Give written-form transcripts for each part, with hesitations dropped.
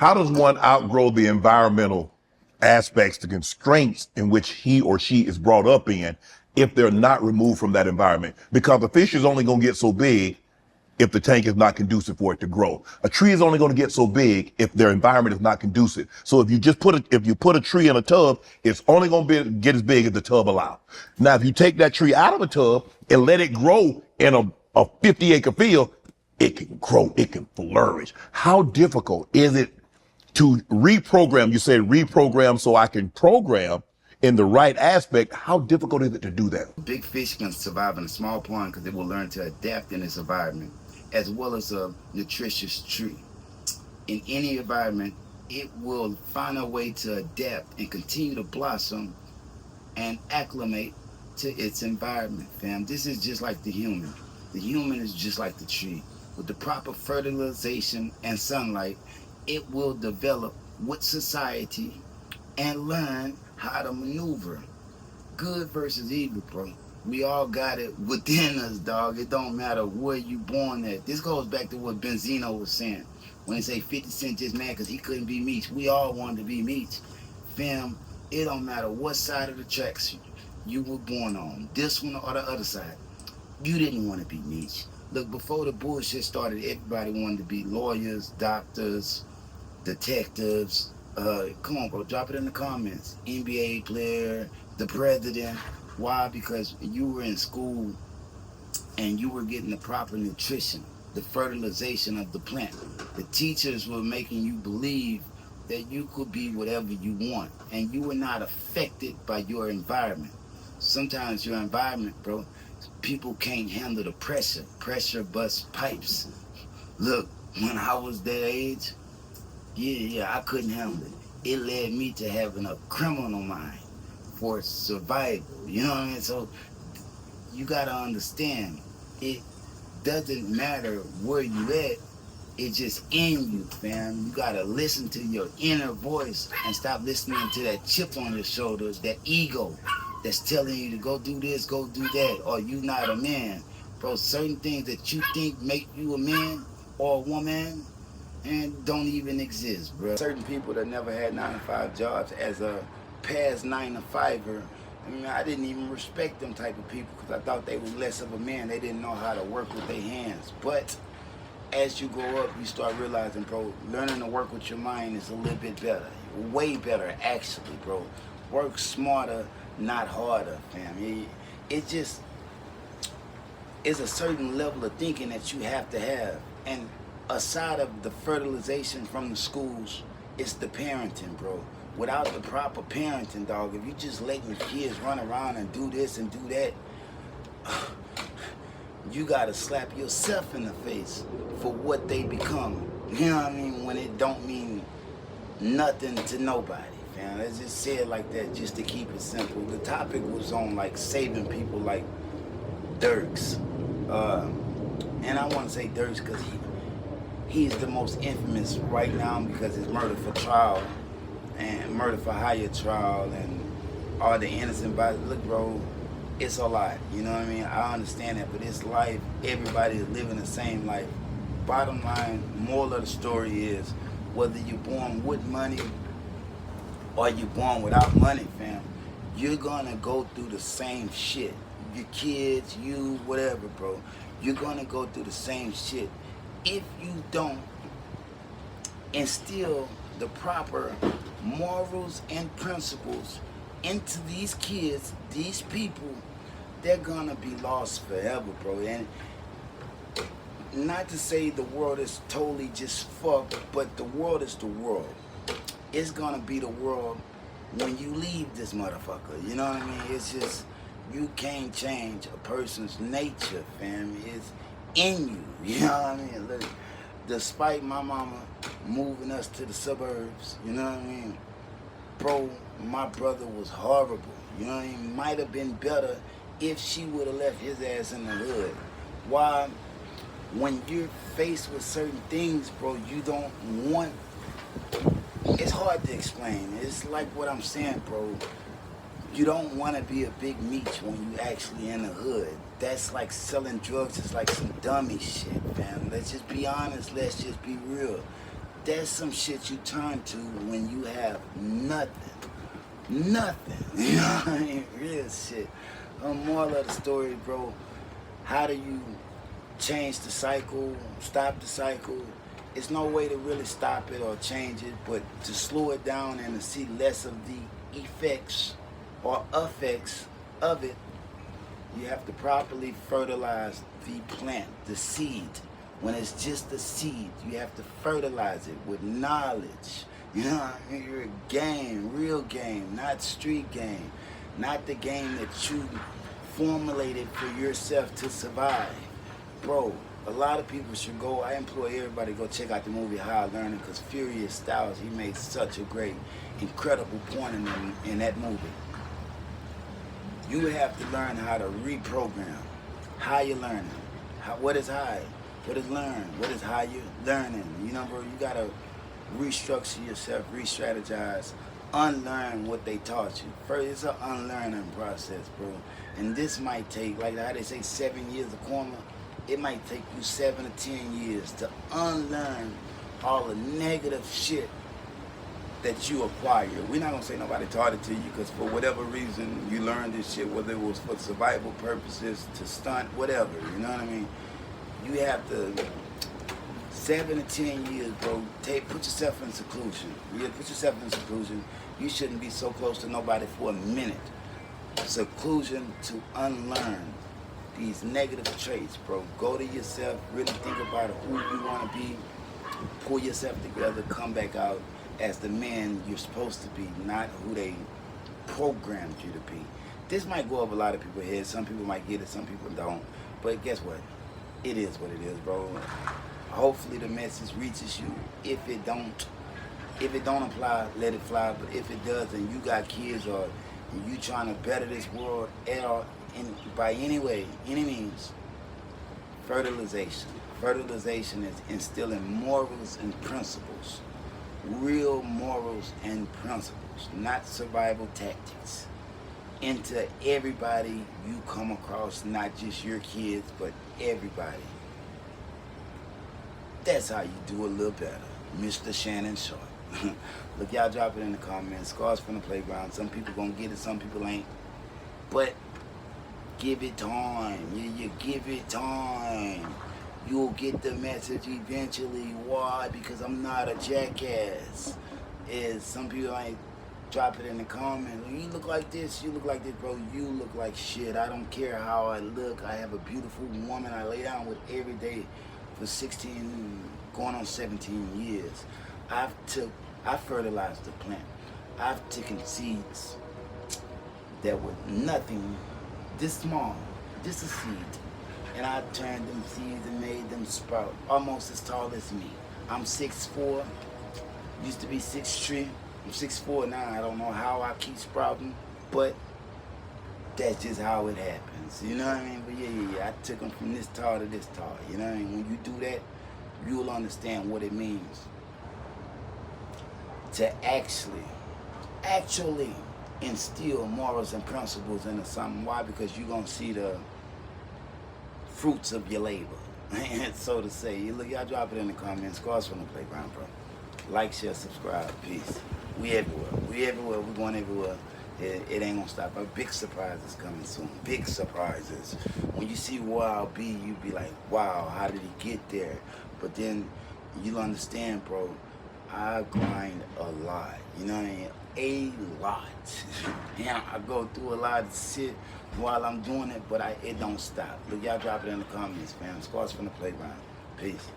How does one outgrow the environmental aspects, the constraints in which he or she is brought up in, if they're not removed from that environment? Because the fish is only going to get so big if the tank is not conducive for it to grow. A tree is only going to get so big if their environment is not conducive. So if you just put a tree in a tub, it's only going to get as big as the tub allows. Now, if you take that tree out of a tub and let it grow in a 50-acre field, it can grow, it can flourish. How difficult is it to reprogram? You said reprogram so I can program in the right aspect. How difficult is it to do that? Big fish can survive in a small pond because they will learn to adapt in its environment, as well as a nutritious tree. In any environment, it will find a way to adapt and continue to blossom and acclimate to its environment, fam. This is just like the human. The human is just like the tree. With the proper fertilization and sunlight, it will develop with society and learn how to maneuver. Good versus evil, bro. We all got it within us, dog. It don't matter where you born at. This goes back to what Benzino was saying when he say 50 Cent just mad because he couldn't be Meech. We all wanted to be Meech. Fam, it don't matter what side of the tracks you were born on, this one or the other side. You didn't want to be Meech. Look, before the bullshit started, everybody wanted to be lawyers, doctors, detectives. Come on, bro, drop it in the comments. NBA player, the president. Why? Because you were in school and you were getting the proper nutrition, the fertilization of the plant. The teachers were making you believe that you could be whatever you want and you were not affected by your environment. Sometimes your environment, bro, people can't handle the pressure. Pressure busts pipes. Look, when I was that age, I couldn't handle it. It led me to having a criminal mind for survival. You know what I mean? So you gotta understand, it doesn't matter where you at, it's just in you, fam. You gotta listen to your inner voice and stop listening to that chip on your shoulders, that ego that's telling you to go do this, go do that, or you not a man. Bro, certain things that you think make you a man or a woman and don't even exist, bro. Certain people that never had 9-to-5 jobs as a past 9-to-5er, I mean, I didn't even respect them type of people because I thought they was less of a man. They didn't know how to work with their hands. But as you grow up, you start realizing, bro, learning to work with your mind is a little bit better. Way better, actually, bro. Work smarter, not harder, fam. It just is a certain level of thinking that you have to have. And aside of the fertilization from the schools, it's the parenting, bro. Without the proper parenting, dog, if you just letting kids run around and do this and do that, you gotta slap yourself in the face for what they become. You know what I mean? When it don't mean nothing to nobody, fam. Let's just say it like that, just to keep it simple. The topic was on like saving people like Dirks. And I want to say Dirks because he's the most infamous right now because it's murder for trial and murder for hire trial and all the innocent bodies. Look, bro, it's a lot. You know what I mean? I understand that, but it's life. Everybody is living the same life. Bottom line, moral of the story is, whether you're born with money or you're born without money, fam, you're gonna go through the same shit. Your kids, you, whatever, bro. You're gonna go through the same shit. If you don't instill the proper morals and principles into these kids, these people, they're gonna be lost forever, bro. And not to say the world is totally just fucked, but the world is the world. It's gonna be the world when you leave this motherfucker. You know what I mean? It's just, you can't change a person's nature, fam. It's in you. You know what I mean? Look, despite my mama moving us to the suburbs, you know what I mean? Bro, my brother was horrible. You know what I mean? Might have been better if she would have left his ass in the hood. Why? When you're faced with certain things, bro, you don't want... It's hard to explain. It's like what I'm saying, bro. You don't want to be a big meech when you actually in the hood. That's like selling drugs. It's like some dummy shit, fam. Let's just be honest. Let's just be real. That's some shit you turn to when you have nothing. Nothing. You know what I mean? Real shit. Moral of the story, bro. How do you change the cycle, stop the cycle? It's no way to really stop it or change it, but to slow it down and to see less of the effects or effects of it, you have to properly fertilize the plant, the seed. When it's just a seed, you have to fertilize it with knowledge. You know what I mean? You're a game, real game, not street game. Not the game that you formulated for yourself to survive. Bro, a lot of people should go, I implore everybody to go check out the movie High Learning, because Furious Styles, he made such a great, incredible point in that movie. You have to learn how to reprogram. How you learning? What is high? What is learn? What is how you learning? You know, bro, you gotta restructure yourself, re-strategize, unlearn what they taught you. First, it's an unlearning process, bro. And this might take, like how they say 7 years of karma, it might take you 7 to 10 years to unlearn all the negative shit that you acquire. We're not gonna say nobody taught it to you, because for whatever reason you learned this shit, whether it was for survival purposes, to stunt, whatever, you know what I mean? You have to, 7 to 10 years, bro, put yourself in seclusion. Yeah, put yourself in seclusion. You shouldn't be so close to nobody for a minute. Seclusion to unlearn these negative traits, bro. Go to yourself, really think about who you want to be, pull yourself together, come back out as the man you're supposed to be, not who they programmed you to be. This might go over a lot of people's heads. Some people might get it, some people don't. But guess what? It is what it is, bro. Hopefully the message reaches you. If it don't apply, let it fly. But if it does, and you got kids, or you trying to better this world at all, by any way, any means, fertilization. Fertilization is instilling morals and principles. Real morals and principles, not survival tactics, into everybody you come across, not just your kids, but everybody. That's how you do a little better, Mr. Shannon Sharpe. Look, y'all drop it in the comments. Scars from the playground. Some people gonna get it, some people ain't. But give it time. You give it time. You'll get the message eventually. Why? Because I'm not a jackass. Some people ain't drop it in the comments. You look like this, you look like this, bro. You look like shit. I don't care how I look. I have a beautiful woman I lay down with every day for 16, going on 17 years. I fertilized the plant. I've taken seeds that were nothing, this small, just a seed. And I turned them seeds and made them sprout almost as tall as me. I'm 6'4", used to be 6'3". I'm 6'4" now. I don't know how I keep sprouting, but that's just how it happens. You know what I mean? But yeah. I took them from this tall to this tall. You know what I mean? When you do that, you'll understand what it means to actually instill morals and principles into something. Why? Because you're going to see the fruits of your labor, so to say. Y'all drop it in the comments. Scars from the playground, bro. Like, share, subscribe. Peace. We everywhere. We're going everywhere. It ain't gonna stop. A big surprises coming soon. Big surprises. When you see where I'll be, you be like, wow, how did he get there? But then you'll understand, bro, I grind a lot. You know what I mean? A lot. Yeah, I go through a lot of shit while I'm doing it, but it don't stop. Look, y'all drop it in the comments, fam. Scars from the playground. Peace.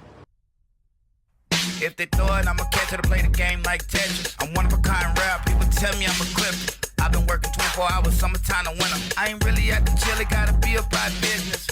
If they thought I'ma catch her to play the game like Tetris, I'm one of a kind rare. People tell me I'm equipped. I've been working 24 hours, summertime to winter. I ain't really at the chill, it gotta be about business.